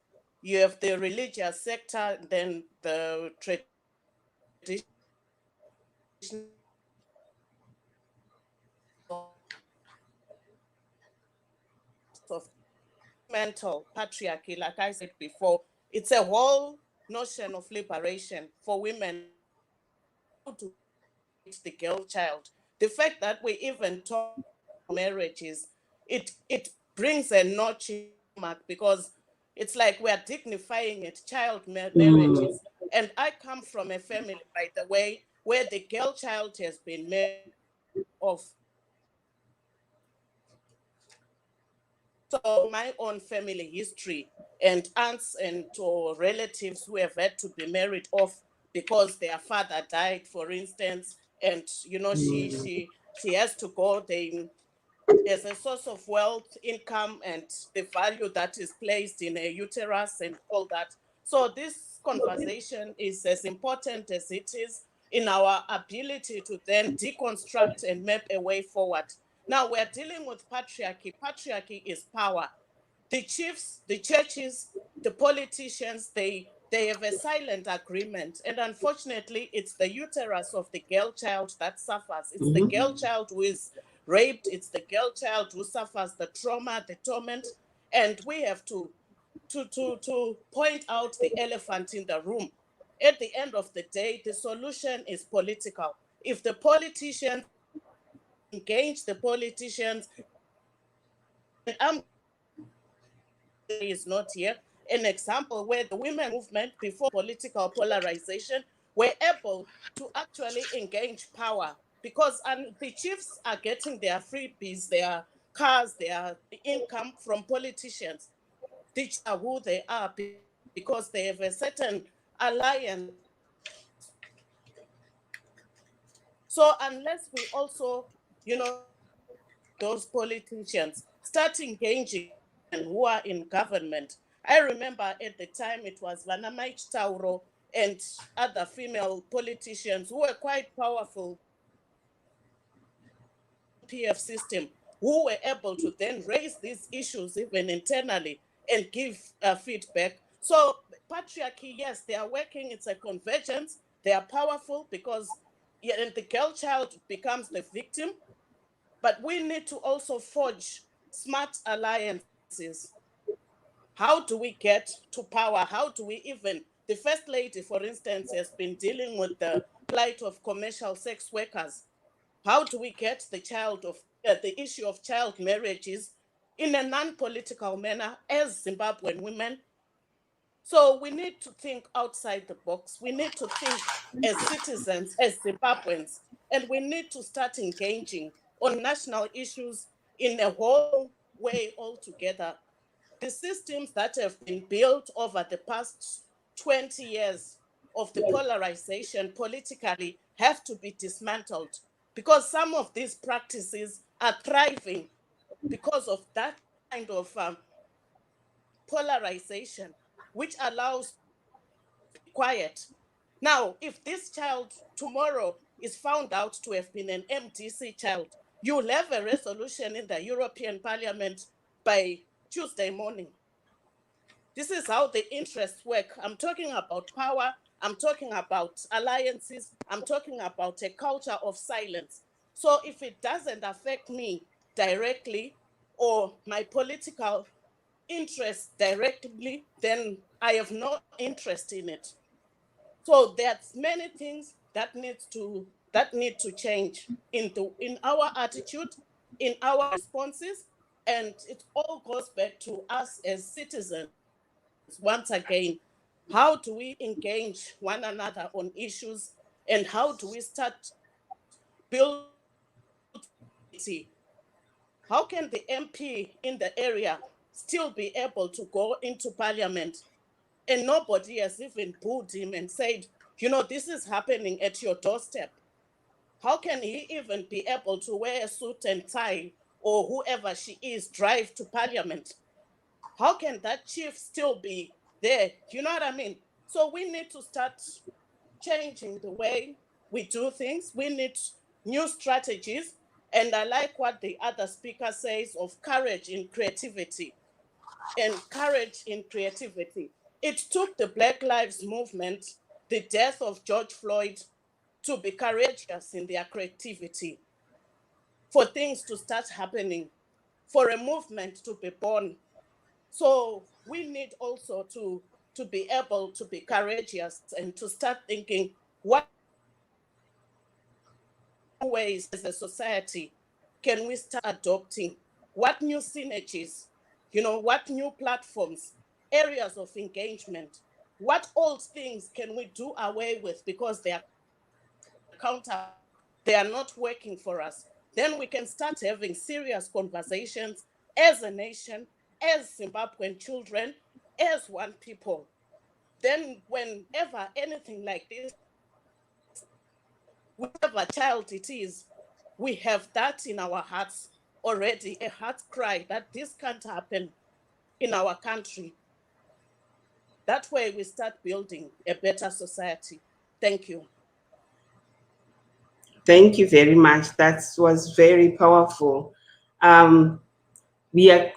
You have the religious sector, then the traditional of mental patriarchy, like I said before. It's a whole notion of liberation for women to the girl child. The fact that we even talk marriages, it brings a notch mark, because it's like we're dignifying it, child marriages. And I come from a family, by the way, where the girl child has been married off. So my own family history, and aunts and relatives who have had to be married off because their father died, for instance, and she has to go. There's a source of wealth, income, and the value that is placed in a uterus and all that. So this conversation is as important as it is in our ability to then deconstruct and map a way forward. Now we're dealing with patriarchy. Patriarchy is power. The chiefs, the churches, the politicians, they have a silent agreement. And unfortunately, it's the uterus of the girl child that suffers. It's the girl child who is raped. It's the girl child who suffers the trauma, the torment. And we have to point out the elephant in the room. At the end of the day, the solution is political. If the politicians engage the politicians, and is not here, an example where the women movement, before political polarization, were able to actually engage power, because the chiefs are getting their freebies, their cars, their income from politicians. They are who they are because they have a certain alliance. So unless we also, those politicians start engaging who are in government. I remember at the time it was Vanamait Tauro and other female politicians who were quite powerful PF system, who were able to then raise these issues even internally and give feedback. So patriarchy, yes, they are working. It's a convergence. They are powerful because the girl child becomes the victim, but we need to also forge smart alliances. How do we get to power? How do we even, the First Lady, for instance, has been dealing with the plight of commercial sex workers. How do we get the issue of child marriages in a non-political manner as Zimbabwean women? So we need to think outside the box. We need to think as citizens, as Zimbabweans, and we need to start engaging on national issues in a whole way altogether. The systems that have been built over the past 20 years of the polarization politically have to be dismantled, because some of these practices are thriving because of that kind of polarization, which allows quiet. Now, if this child tomorrow is found out to have been an MDC child, you'll have a resolution in the European Parliament by Tuesday morning. This is how the interests work. I'm talking about power. I'm talking about alliances. I'm talking about a culture of silence. So if it doesn't affect me directly or my political interests directly, then I have no interest in it. So there's many things that need to change in our attitude, in our responses, and it all goes back to us as citizens. Once again, how do we engage one another on issues, and how do we start building? How can the MP in the area still be able to go into parliament and nobody has even booed him and said, this is happening at your doorstep? How can he even be able to wear a suit and tie, or whoever she is, drive to parliament? How can that chief still be there? You know what I mean? So we need to start changing the way we do things. We need new strategies. And I like what the other speaker says of courage in creativity. And courage in creativity. It took the Black Lives Movement, the death of George Floyd, to be courageous in their creativity, for things to start happening, for a movement to be born. So we need also to be able to be courageous and to start thinking, what ways as a society can we start adopting? What new synergies, what new platforms, areas of engagement, what old things can we do away with because they are counter, they are not working for us? Then we can start having serious conversations as a nation, as Zimbabwean children, as one people. Then whenever anything like this, whatever child it is, we have that in our hearts already, a heart cry that this can't happen in our country. That way we start building a better society. Thank you. Thank you very much. That was very powerful. We are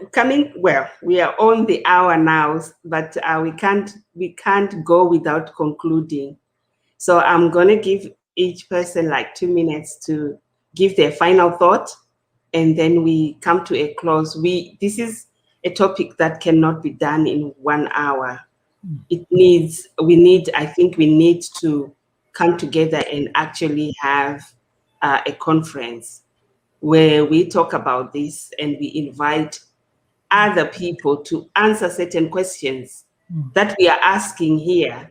we are on the hour now, but we can't go without concluding. So I'm going to give each person like 2 minutes to give their final thought, and then we come to a close. This is a topic that cannot be done in 1 hour. I think we need to come together and actually have a conference where we talk about this and we invite other people to answer certain questions that we are asking here,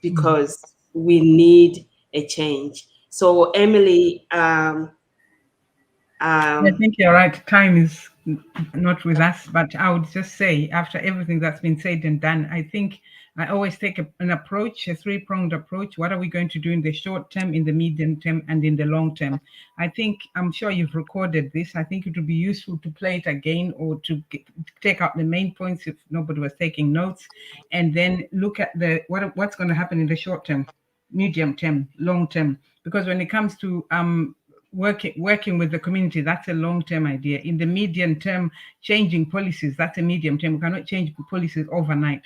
because we need a change. So Emily, I think you're right. Time is not with us, but I would just say, after everything that's been said and done, I think I always take an approach, a three-pronged approach. What are we going to do in the short term, in the medium term, and in the long term? I think, I'm sure you've recorded this. I think it would be useful to play it again, or to take out the main points if nobody was taking notes, and then look at what's going to happen in the short term, medium term, long term. Because when it comes to working with the community, that's a long-term idea. In the medium term, changing policies, that's a medium term. We cannot change policies overnight.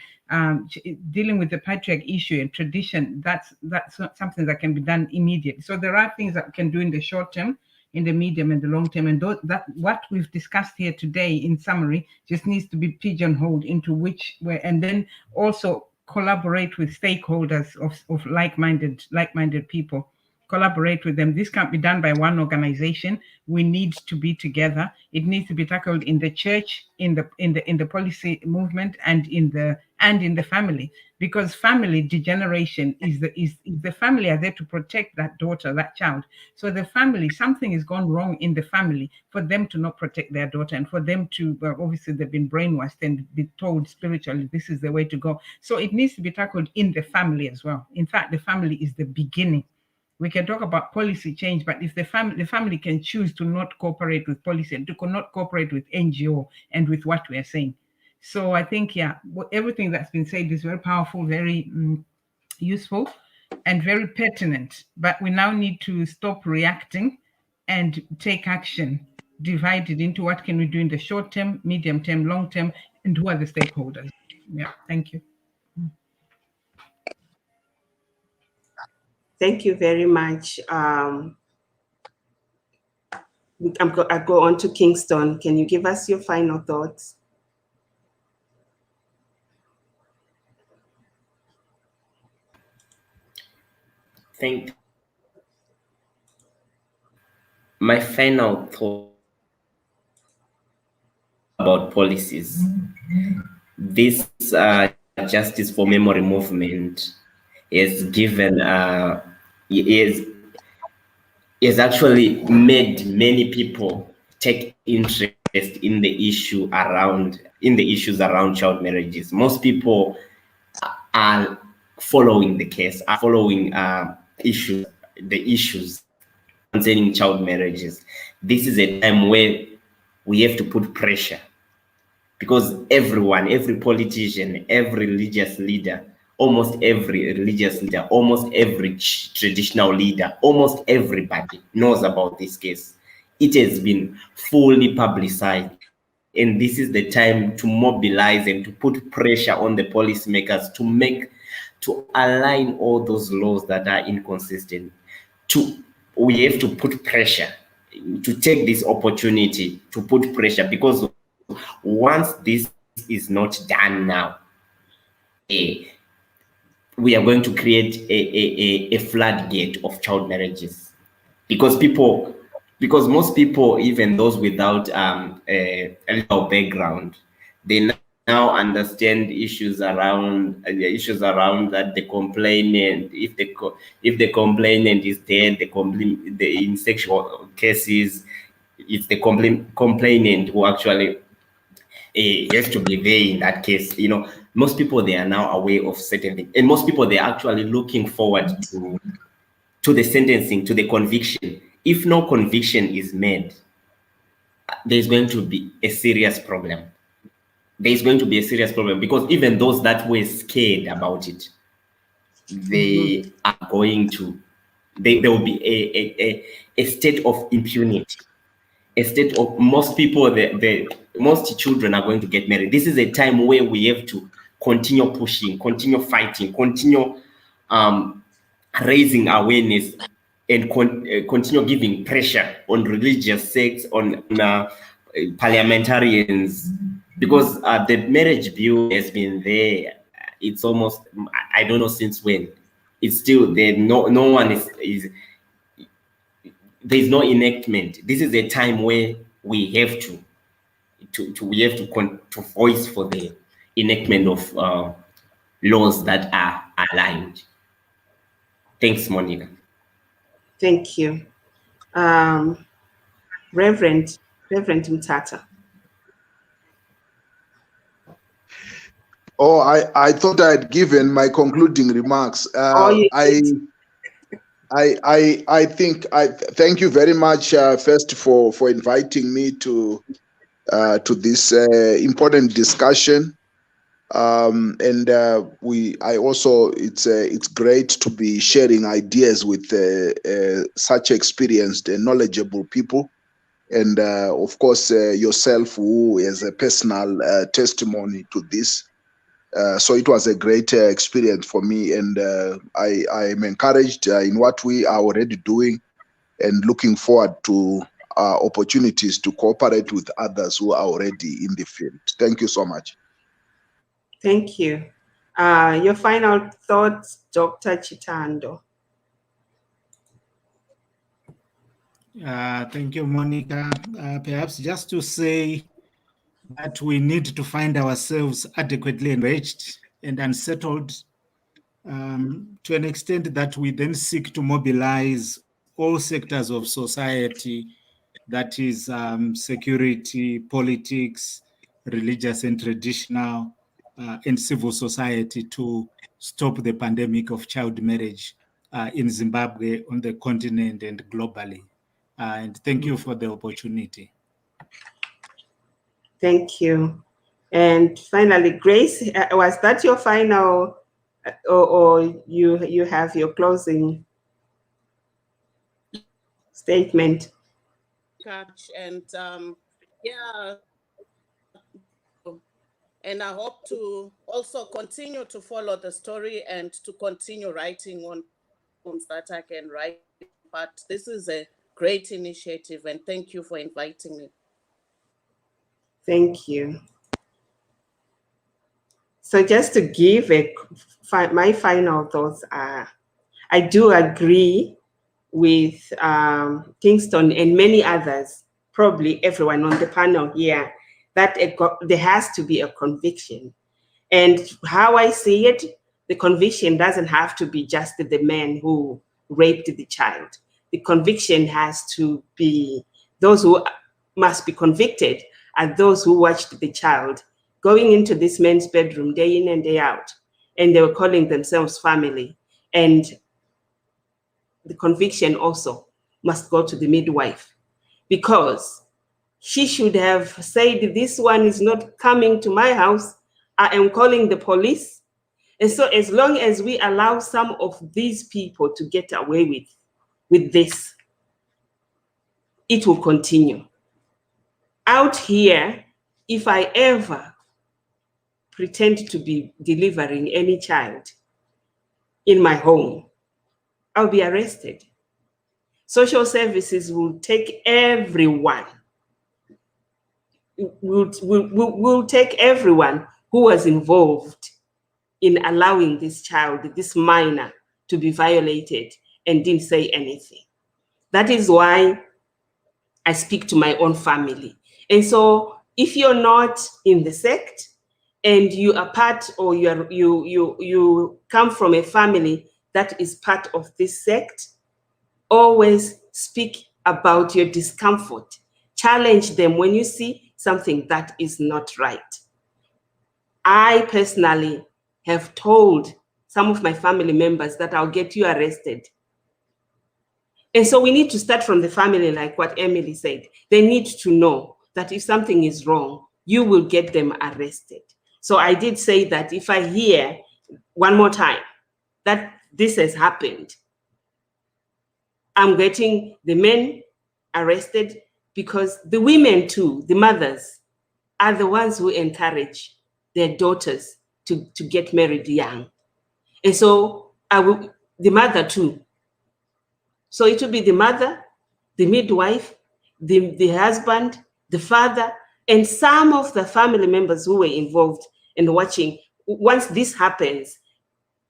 Dealing with the patriarch issue and tradition, that's not something that can be done immediately. So there are things that we can do in the short term, in the medium and the long term, and that what we've discussed here today in summary just needs to be pigeonholed into which way, and then also collaborate with stakeholders of like-minded people. Collaborate with them. This can't be done by one organization. We need to be together. It needs to be tackled in the church, in the policy movement, and in the family. Because family degeneration is the family are there to protect that daughter, that child. So the family, something has gone wrong in the family for them to not protect their daughter, and for them to, well, obviously they've been brainwashed and be told spiritually this is the way to go. So it needs to be tackled in the family as well. In fact, the family is the beginning. We can talk about policy change, but if the family can choose to not cooperate with policy and to not cooperate with NGO and with what we are saying. So I think, yeah, everything that's been said is very powerful, very useful, and very pertinent. But we now need to stop reacting and take action, divided into what can we do in the short term, medium term, long term, and who are the stakeholders. Yeah, thank you. Thank you very much. I go on to Kingston. Can you give us your final thoughts? My final thought about policies. This Justice for Memory movement is given is actually made many people take interest in the issues around child marriages. Most people are following the case, are following the issues concerning child marriages. This is a time where we have to put pressure, because every politician, every religious leader, almost every traditional leader, almost everybody knows about this case. It has been fully publicized, and this is the time to mobilize and to put pressure on the policymakers to align all those laws that are inconsistent. We have to put pressure, to take this opportunity to put pressure, because once this is not done now, we are going to create a floodgate of child marriages, because most people, even those without a legal background, they now understand issues around that the complainant, if the complainant is dead, in sexual cases, it's the complainant who actually has to be there in that case. Most people, they are now aware of certain things, and most people, they are actually looking forward to the sentencing, to the conviction. If no conviction is made, there's going to be a serious problem. There's going to be a serious problem, because even those that were scared about it, they are going to, there will be a state of impunity, a state of, most people, most children are going to get married. This is a time where we have to continue pushing, continue fighting, continue raising awareness, and continue giving pressure on religious sects, on parliamentarians, because the marriage bill has been there. It's almost, I don't know since when. It's still there. No one is there's no enactment. This is a time where we have to voice for the enactment of laws that are aligned. Thanks, Monica. Thank you. Reverend Mtata. Oh, I thought I had given my concluding remarks. I thank you very much first for inviting me to this important discussion. It's great to be sharing ideas with such experienced and knowledgeable people, and of course yourself, who has a personal testimony to this. So it was a great experience for me, and I am encouraged in what we are already doing, and looking forward to opportunities to cooperate with others who are already in the field. Thank you so much. Thank you. Your final thoughts, Dr. Chitando. Thank you, Monica. Perhaps just to say that we need to find ourselves adequately enriched and unsettled to an extent that we then seek to mobilize all sectors of society, that is security, politics, religious and traditional, and civil society, to stop the pandemic of child marriage in Zimbabwe, on the continent, and globally. And thank you for the opportunity. Thank you. And finally, Grace, was that your final, or you have your closing statement? And yeah, and I hope to also continue to follow the story and to continue writing on that I can write. But this is a great initiative, and thank you for inviting me. Thank you. So just to give my final thoughts are, I do agree with Kingston and many others, probably everyone on the panel here, that there has to be a conviction. And how I see it, the conviction doesn't have to be just the man who raped the child. The conviction has to be, those who must be convicted are those who watched the child going into this man's bedroom day in and day out, and they were calling themselves family. And the conviction also must go to the midwife, because she should have said, this one is not coming to my house, I am calling the police. And so as long as we allow some of these people to get away with this, it will continue. Out here, if I ever pretend to be delivering any child in my home, I'll be arrested. Social services will take everyone. We'll take everyone who was involved in allowing this child, this minor, to be violated and didn't say anything. That is why I speak to my own family. And so if you're not in the sect and you are part, or you come from a family that is part of this sect, always speak about your discomfort. Challenge them when you see something that is not right. I personally have told some of my family members that I'll get you arrested. And so we need to start from the family, like what Emily said. They need to know that if something is wrong, you will get them arrested. So I did say that if I hear one more time that this has happened, I'm getting the men arrested, because the women too, the mothers, are the ones who encourage their daughters to get married young. And so the mother too. So it will be the mother, the midwife, the husband, the father, and some of the family members who were involved in watching. Once this happens,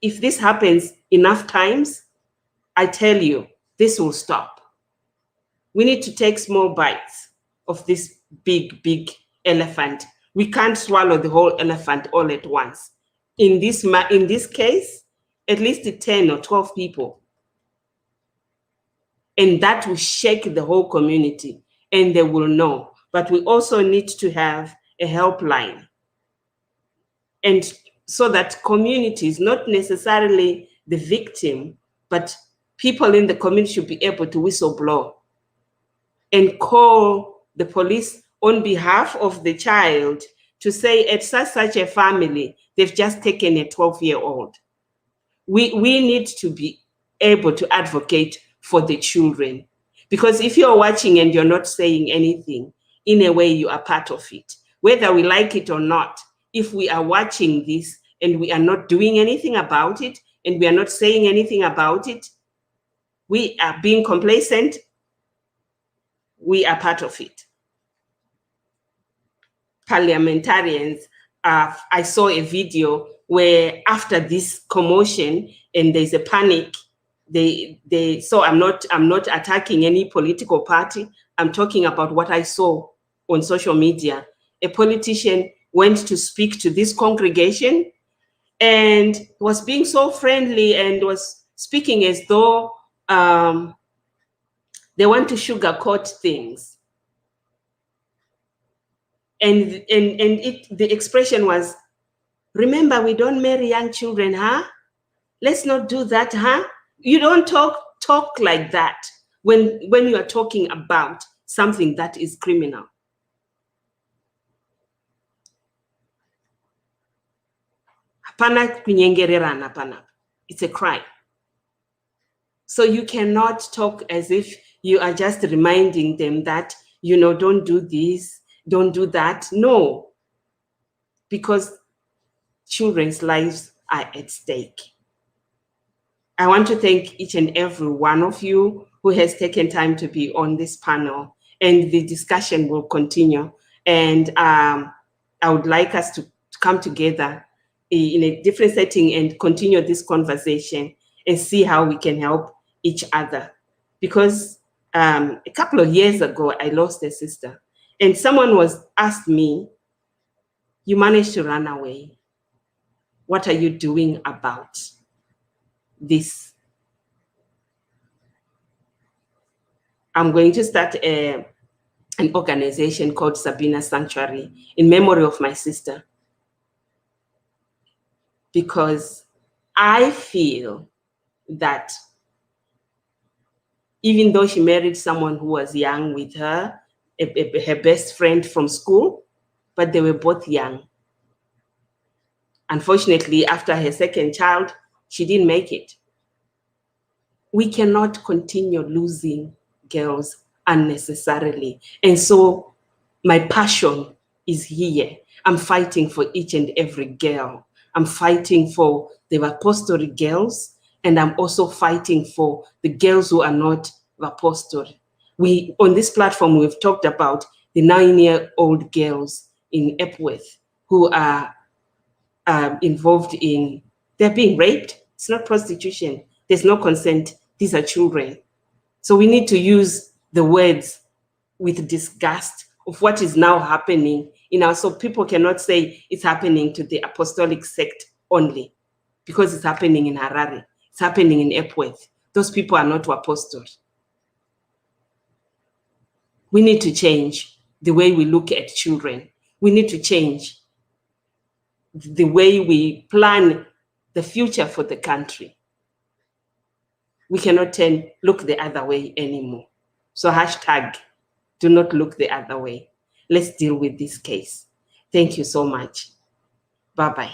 if this happens enough times, I tell you, this will stop. We need to take small bites of this big, big elephant. We can't swallow the whole elephant all at once. In this case, at least 10 or 12 people. And that will shake the whole community, and they will know. But we also need to have a helpline. And so that communities, not necessarily the victim, but people in the community should be able to whistleblow and call the police on behalf of the child to say at such a family, they've just taken a 12-year-old. We need to be able to advocate for the children. Because if you're watching and you're not saying anything, in a way you are part of it. Whether we like it or not, if we are watching this and we are not doing anything about it, and we are not saying anything about it, we are being complacent, we are part of it. Parliamentarians, I saw a video where after this commotion and there's a panic, so I'm not attacking any political party. I'm talking about what I saw on social media. A politician went to speak to this congregation and was being so friendly and was speaking as though they want to sugarcoat things. And the expression was, remember, we don't marry young children, huh? Let's not do that, huh? You don't talk like that when you are talking about something that is criminal. Hapana kunyengererana hapana. It's a crime. So you cannot talk as if you are just reminding them that, you know, don't do this, don't do that. No, because children's lives are at stake. I want to thank each and every one of you who has taken time to be on this panel, and the discussion will continue. And I would like us to come together in a different setting and continue this conversation and see how we can help each other. Because a couple of years ago, I lost a sister, and someone asked me, you managed to run away. What are you doing about this? I'm going to start an organization called Sabina Sanctuary in memory of my sister, because I feel that even though she married someone who was young with her, her best friend from school, but they were both young. Unfortunately, after her second child, she didn't make it. We cannot continue losing girls unnecessarily. And so my passion is here. I'm fighting for each and every girl. I'm fighting for the apostolic girls, and I'm also fighting for the girls who are not apostolic. On this platform, we've talked about the 9-year-old girls in Epworth who are involved in, they're being raped. It's not prostitution. There's no consent. These are children. So we need to use the words with disgust of what is now happening so people cannot say it's happening to the apostolic sect only, because it's happening in Harare, it's happening in Epworth. Those people are not apostles. We need to change the way we look at children. We need to change the way we plan the future for the country. We cannot look the other way anymore. So hashtag, do not look the other way. Let's deal with this case. Thank you so much. Bye-bye.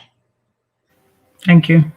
Thank you.